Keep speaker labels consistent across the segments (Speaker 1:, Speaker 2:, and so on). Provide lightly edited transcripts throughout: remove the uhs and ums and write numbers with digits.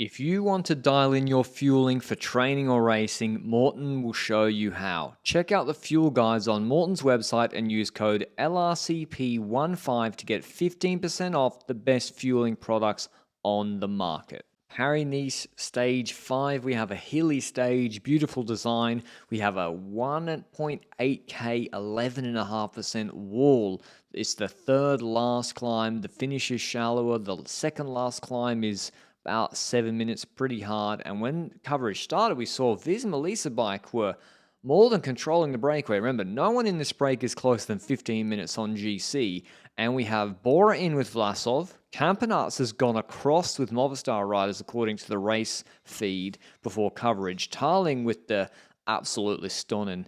Speaker 1: If you want to dial in your fueling for training or racing, Morton will show you how. Check out the fuel guides on Morton's website and use code LRCP15 to get 15% off the best fueling products on the market. Paris-Nice Stage 5, we have a hilly stage, beautiful design. We have a 1.8k, 11.5% wall. It's the third last climb. The finish is shallower. The second last climb is about 7 minutes, pretty hard. And when coverage started, we saw Viz and Melissa Bike were more than controlling the breakaway. Remember, no one in this break is closer than 15 minutes on GC. And we have Bora in with Vlasov. Campenaerts has gone across with Movistar riders according to the race feed before coverage. Tarling with the absolutely stunning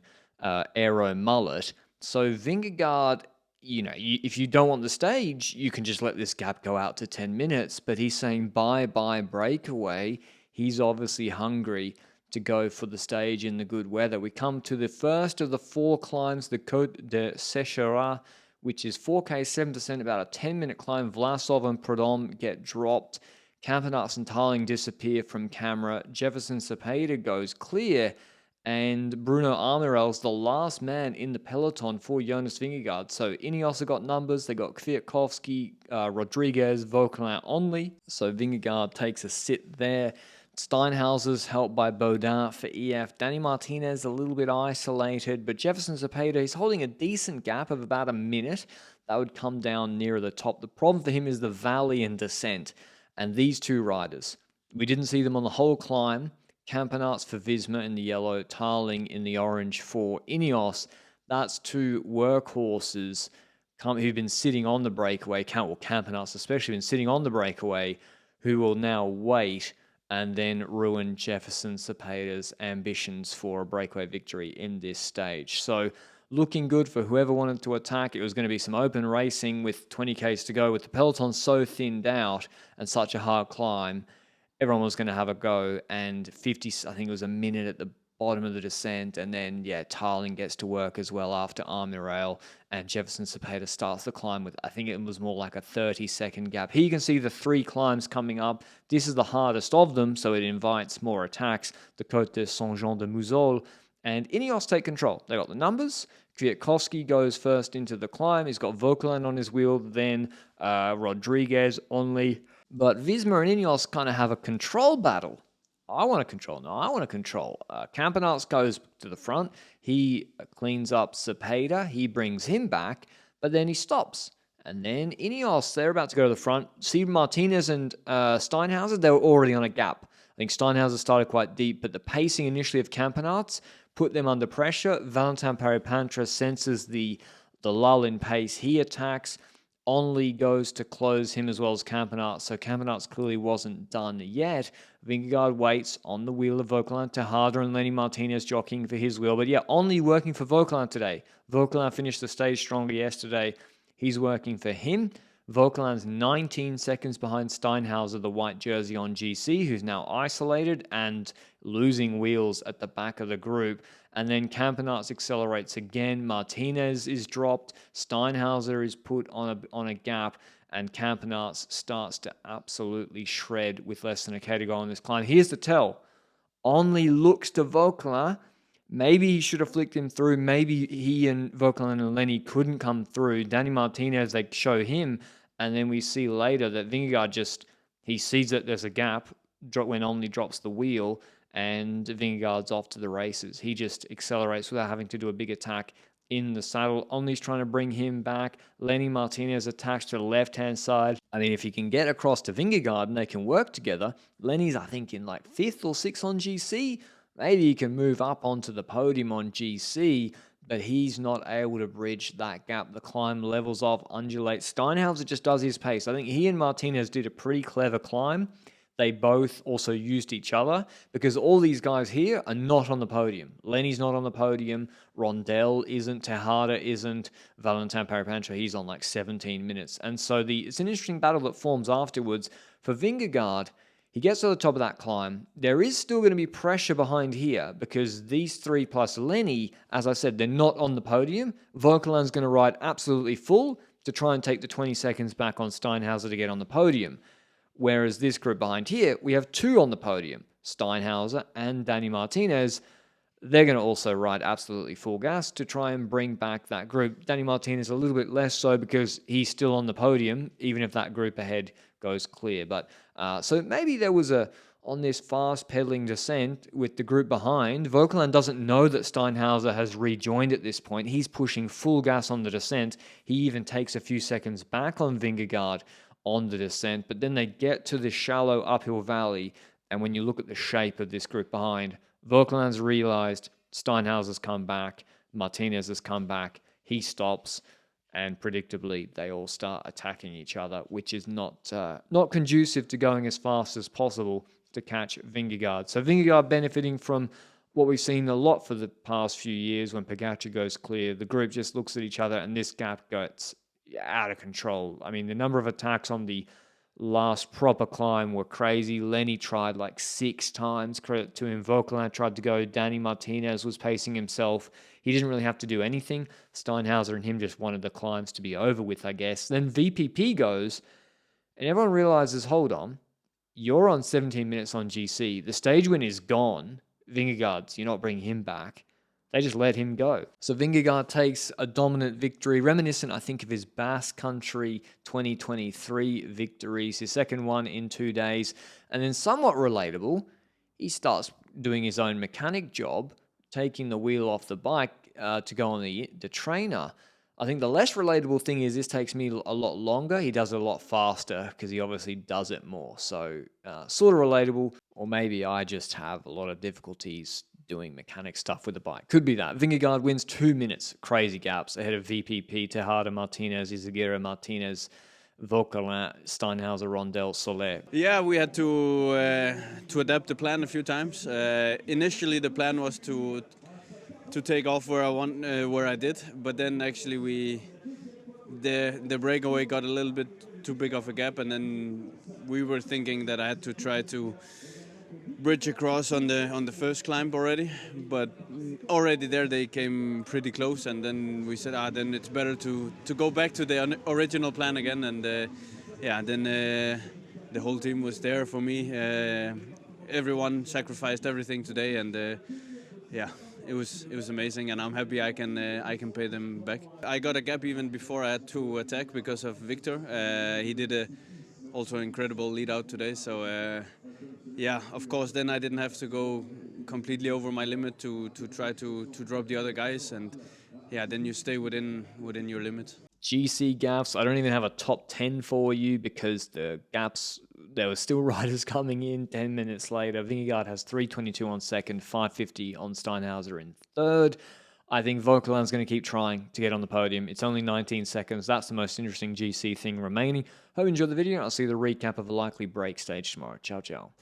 Speaker 1: aero mullet. So Vingegaard, if you don't want the stage, you can just let this gap go out to 10 minutes. But he's saying bye-bye breakaway. He's obviously hungry to go for the stage in the good weather. We come to the first of the four climbs, the Côte de Sécheras, which is 4K, 7%, about a 10-minute climb. Vlasov and Prudhomme get dropped. Campenaerts and Tarling disappear from camera. Jefferson Cepeda goes clear. And Bruno Armirel's the last man in the peloton for Jonas Vingegaard. So Ineos have got numbers. They got Kwiatkowski, Rodriguez, Vauquelin only. So Vingegaard takes a sit there. Steinhauser's helped by Baudin for EF. Danny Martinez a little bit isolated, but Jefferson Cepeda, he's holding a decent gap of about a minute. That would come down nearer the top. The problem for him is the valley and descent. And these two riders, we didn't see them on the whole climb. Campenaerts for Visma in the yellow, Tarling in the orange for Ineos. That's two workhorses who've been sitting on the breakaway. Campenaerts especially been sitting on the breakaway, who will now wait and then ruin Jefferson Cepeda's ambitions for a breakaway victory in this stage. So looking good for whoever wanted to attack. It was going to be some open racing with 20Ks to go. With the peloton so thinned out and such a hard climb, everyone was going to have a go. And 50, I think it was a minute at the bottom of the descent. And then, Tarling gets to work as well after Armirel. And Jefferson Cepeda starts the climb with, I think it was more like a 30-second gap. Here you can see the three climbs coming up. This is the hardest of them, so it invites more attacks. The Côte de Saint-Jean-de-Mouzol. And Ineos take control. They got the numbers. Kwiatkowski goes first into the climb. He's got Vauquelin on his wheel. Then Rodriguez only. But Visma and Ineos kind of have a control battle. I want to control. No, I want to control. Campenaerts goes to the front. He cleans up Cepeda. He brings him back, but then he stops. And then Ineos, they're about to go to the front. See Martinez and Steinhauser, they were already on a gap. I think Steinhauser started quite deep, but the pacing initially of Campenaerts put them under pressure. Valentin Paré-Pantra senses the lull in pace. He attacks. Only goes to close him as well as Campenaerts, so Campenaerts clearly wasn't done yet. Vingegaard waits on the wheel of Vauquelin. Tejada and Lenny Martinez jockeying for his wheel, but only working for Vauquelin today. Vauquelin finished the stage stronger yesterday. He's working for him. Vauquelin's 19 seconds behind Steinhauser, the white jersey on GC, who's now isolated and losing wheels at the back of the group. And then Campenaerts accelerates again. Martinez is dropped. Steinhauser is put on a gap. And Campenaerts starts to absolutely shred with less than a K to go on this climb. Here's the tell. Only looks to Vauquelin. Maybe he should have flicked him through. Maybe he and Vauquelin and Lenny couldn't come through. Danny Martinez, they show him. And then we see later that Vingegaard he sees that there's a gap when Only drops the wheel. And Vingegaard's off to the races. He just accelerates without having to do a big attack in the saddle. Only's trying to bring him back. Lenny Martinez attached to the left-hand side. I mean, if he can get across to Vingegaard and they can work together, Lenny's, I think, in like 5th or 6th on GC. Maybe he can move up onto the podium on GC, but he's not able to bridge that gap. The climb levels off, undulates. Steinhauser just does his pace. I think he and Martinez did a pretty clever climb. They both also used each other because all these guys here are not on the podium. Lenny's not on the podium. Rondell isn't. Tejada isn't. Valentin Paré-Pantra, he's on like 17 minutes. And so it's an interesting battle that forms afterwards. For Vingegaard, he gets to the top of that climb. There is still going to be pressure behind here because these three plus Lenny, as I said, they're not on the podium. Vauquelin's going to ride absolutely full to try and take the 20 seconds back on Steinhauser to get on the podium. Whereas this group behind here, we have 2 on the podium, Steinhauser and Danny Martinez. They're going to also ride absolutely full gas to try and bring back that group. Danny Martinez a little bit less so because he's still on the podium, even if that group ahead goes clear. But so maybe there was on this fast pedaling descent with the group behind, Vauquelin doesn't know that Steinhauser has rejoined at this point. He's pushing full gas on the descent. He even takes a few seconds back on Vingegaard on the descent, but then they get to this shallow uphill valley, and when you look at the shape of this group behind, Vauquelin's realized Steinhauser's come back, Martinez has come back, he stops, and predictably they all start attacking each other, which is not conducive to going as fast as possible to catch Vingegaard. So Vingegaard benefiting from what we've seen a lot for the past few years when Pogačar goes clear. The group just looks at each other and this gap gets out of control. I mean, the number of attacks on the last proper climb were crazy. Lenny tried like 6 times, credit to him. Vauquelin tried to go. Danny Martinez was pacing himself. He didn't really have to do anything. Steinhauser and him just wanted the climbs to be over with, I guess. Then VPP goes, and everyone realizes, hold on, you're on 17 minutes on GC. The stage win is gone. Vingegaard's, you're not bringing him back. They just let him go. So Vingegaard takes a dominant victory, reminiscent, I think, of his Basque Country 2023 victories, his second one in 2 days. And then somewhat relatable, he starts doing his own mechanic job, taking the wheel off the bike to go on the trainer. I think the less relatable thing is this takes me a lot longer. He does it a lot faster because he obviously does it more. So sort of relatable, or maybe I just have a lot of difficulties doing mechanic stuff with the bike. Could be that. Vingegaard wins 2 minutes, crazy gaps, ahead of VPP, Tejada, Martinez, Izagirre, Martinez, Vauquelin, Steinhauser, Rondel, Soler.
Speaker 2: Yeah, we had to adapt the plan a few times. Initially, the plan was to take off where I did, but then actually the breakaway got a little bit too big of a gap, and then we were thinking that I had to try to bridge across on the first climb already, but already there they came pretty close, and then we said, then it's better to go back to the original plan again, and then the whole team was there for me. Everyone sacrificed everything today, and it was amazing, and I'm happy I can pay them back. I got a gap even before I had to attack because of Victor. He did also incredible lead out today, so of course then I didn't have to go completely over my limit to try to drop the other guys, and then you stay within your limit.
Speaker 1: GC gaps, I don't even have a top 10 for you because the gaps, there were still riders coming in 10 minutes later. Vingegaard has 3:22 on second, 5:50 on Steinhauser in third. I think Vauquelin's going to keep trying to get on the podium. It's only 19 seconds. That's the most interesting GC thing remaining. Hope you enjoyed the video. I'll see the recap of a likely break stage tomorrow. Ciao, ciao.